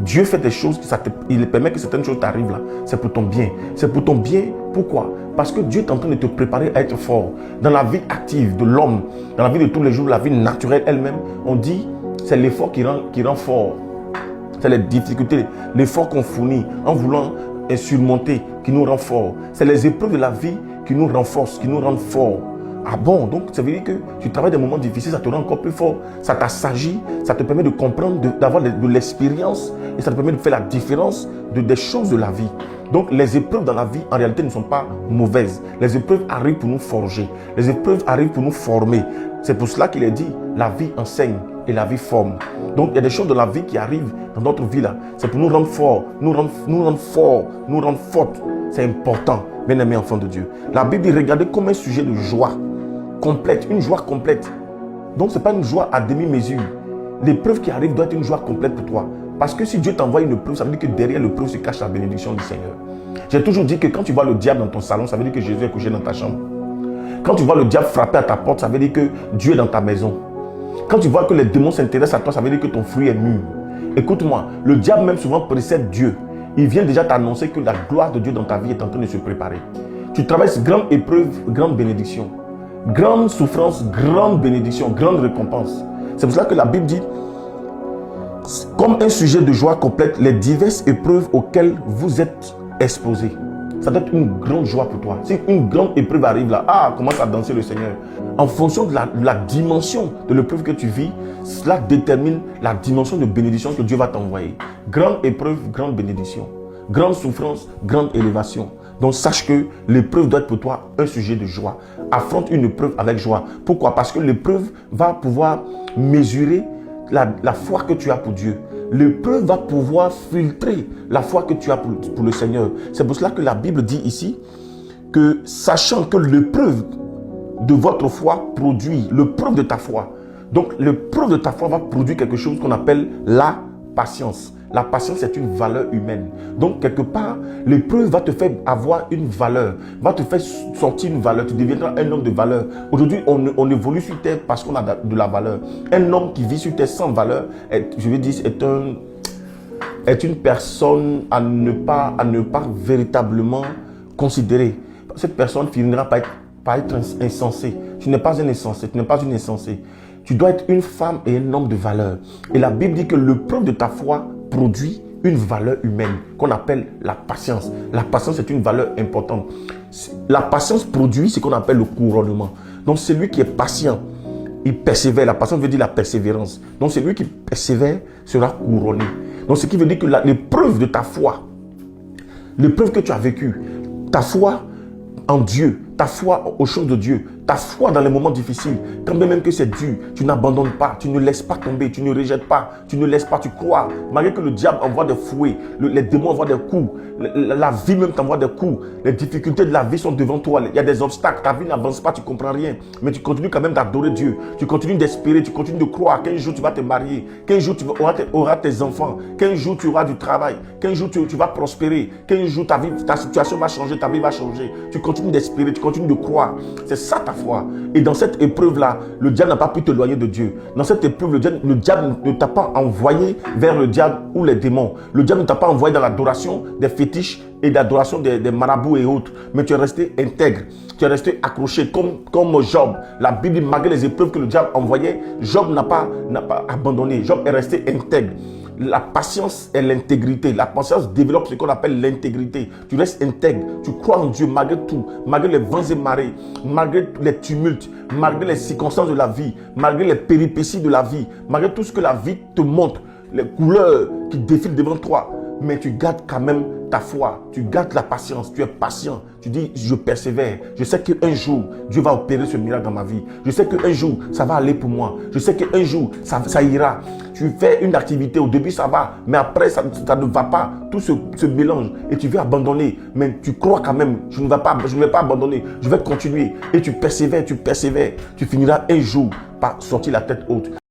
Dieu fait des choses, il permet que certaines choses t'arrivent là. C'est pour ton bien. C'est pour ton bien. Pourquoi? Parce que Dieu est en train de te préparer à être fort. Dans la vie active de l'homme, dans la vie de tous les jours, la vie naturelle elle-même, on dit c'est l'effort qui rend fort. C'est les difficultés, l'effort qu'on fournit en voulant surmonter qui nous rend fort. C'est les épreuves de la vie qui nous renforcent, qui nous rendent forts. Ah bon, donc ça veut dire que tu travailles des moments difficiles, ça te rend encore plus fort. Ça t'assagit, ça te permet de comprendre, d'avoir de l'expérience et ça te permet de faire la différence des choses de la vie. Donc les épreuves dans la vie, en réalité, ne sont pas mauvaises. Les épreuves arrivent pour nous forger. Les épreuves arrivent pour nous former. C'est pour cela qu'il est dit, la vie enseigne et la vie forme. Donc il y a des choses de la vie qui arrivent dans notre vie là. C'est pour nous rendre forts, nous rendre forts, nous rendre fortes. C'est important, bien-aimés enfants de Dieu. La Bible dit, regardez comme un sujet de joie complète, une joie complète. Donc ce n'est pas une joie à demi-mesure. L'épreuve qui arrive doit être une joie complète pour toi. Parce que si Dieu t'envoie une épreuve, ça veut dire que derrière l'épreuve se cache la bénédiction du Seigneur. J'ai toujours dit que quand tu vois le diable dans ton salon, ça veut dire que Jésus est couché dans ta chambre. Quand tu vois le diable frapper à ta porte, ça veut dire que Dieu est dans ta maison. Quand tu vois que les démons s'intéressent à toi, ça veut dire que ton fruit est mûr. Écoute-moi, le diable même souvent précède Dieu. Il vient déjà t'annoncer que la gloire de Dieu dans ta vie est en train de se préparer. Tu traverses grande épreuve, grande bénédiction. Grande souffrance, grande bénédiction, grande récompense. C'est pour cela que la Bible dit, comme un sujet de joie complète, les diverses épreuves auxquelles vous êtes exposés. Ça doit être une grande joie pour toi. Si une grande épreuve arrive là, commence à danser le Seigneur. En fonction de la dimension de l'épreuve que tu vis, cela détermine la dimension de bénédiction que Dieu va t'envoyer. Grande épreuve, grande bénédiction. Grande souffrance, grande élévation. Donc sache que l'épreuve doit être pour toi un sujet de joie. Affronte une épreuve avec joie. Pourquoi? Parce que l'épreuve va pouvoir mesurer la foi que tu as pour Dieu. L'épreuve va pouvoir filtrer la foi que tu as pour le Seigneur. C'est pour cela que la Bible dit ici que sachant que l'épreuve de votre foi produit l'épreuve de ta foi. Donc l'épreuve de ta foi va produire quelque chose qu'on appelle la patience. La patience est une valeur humaine. Donc quelque part, l'épreuve va te faire avoir une valeur, va te faire sortir une valeur. Tu deviendras un homme de valeur. Aujourd'hui, on évolue sur terre parce qu'on a de la valeur. Un homme qui vit sur terre sans valeur, est une personne à ne pas véritablement considérer. Cette personne finira par être insensée. Tu n'es pas un insensé, tu n'es pas une insensée. Tu dois être une femme et un homme de valeur. Et la Bible dit que l'épreuve de ta foi produit une valeur humaine qu'on appelle la patience. La patience est une valeur importante. La patience produit ce qu'on appelle le couronnement. Donc celui qui est patient, il persévère. La patience veut dire la persévérance. Donc celui qui persévère sera couronné. Donc ce qui veut dire que l'épreuve de ta foi, l'épreuve que tu as vécue, ta foi en Dieu, ta foi aux choses de Dieu, ta foi dans les moments difficiles, quand même que c'est dur, tu n'abandonnes pas, tu ne laisses pas tomber, tu ne rejettes pas, tu ne laisses pas, tu crois. Malgré que le diable envoie des fouets, les démons envoient des coups, la vie même t'envoie des coups, les difficultés de la vie sont devant toi, il y a des obstacles, ta vie n'avance pas, tu ne comprends rien, mais tu continues quand même d'adorer Dieu, tu continues d'espérer, tu continues de croire qu'un jour tu vas te marier, qu'un jour tu auras tes enfants, qu'un jour tu auras du travail, qu'un jour tu vas prospérer, qu'un jour ta situation va changer, ta vie va changer. Tu continues d'espérer, tu continues de croire. C'est ça ta foi. Et dans cette épreuve-là, le diable n'a pas pu t'éloigner de Dieu. Dans cette épreuve, le diable ne t'a pas envoyé vers le diable ou les démons. Le diable ne t'a pas envoyé dans l'adoration des fétiches et l'adoration des marabouts et autres. Mais tu es resté intègre. Tu es resté accroché comme Job. La Bible dit, malgré les épreuves que le diable envoyait, Job n'a pas abandonné. Job est resté intègre. La patience et l'intégrité. La patience développe ce qu'on appelle l'intégrité. Tu restes intègre. Tu crois en Dieu malgré tout. Malgré les vents et marées. Malgré les tumultes. Malgré les circonstances de la vie. Malgré les péripéties de la vie. Malgré tout ce que la vie te montre. Les couleurs qui défilent devant toi. Mais tu gardes quand même ta foi, tu gardes la patience, tu es patient, tu dis je persévère, je sais qu'un jour Dieu va opérer ce miracle dans ma vie, je sais qu'un jour ça va aller pour moi, je sais qu'un jour ça ira. Tu fais une activité, au début ça va, mais après ça ne va pas, tout se mélange et tu veux abandonner, mais tu crois quand même, je ne vais pas abandonner, je vais continuer et tu persévères, tu finiras un jour par sortir la tête haute.